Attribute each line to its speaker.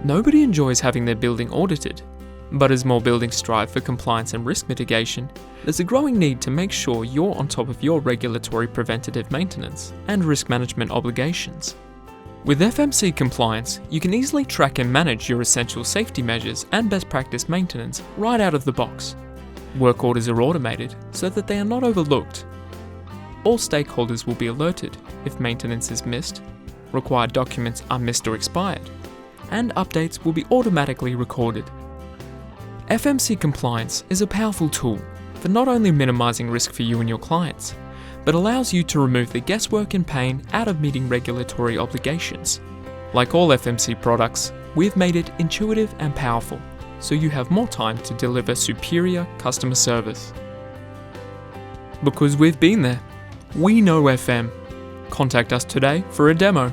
Speaker 1: Nobody enjoys having their building audited, but as more buildings strive for compliance and risk mitigation, there's a growing need to make sure you're on top of your regulatory preventative maintenance and risk management obligations. With FMC compliance, you can easily track and manage your essential safety measures and best practice maintenance right out of the box. Work orders are automated so that they are not overlooked. All stakeholders will be alerted if maintenance is missed, required documents are missed or expired, and updates will be automatically recorded. FMC compliance is a powerful tool for not only minimizing risk for you and your clients, but allows you to remove the guesswork and pain out of meeting regulatory obligations. Like all FMC products, we've made it intuitive and powerful, so you have more time to deliver superior customer service. Because we've been there. We know FM. Contact us today for a demo.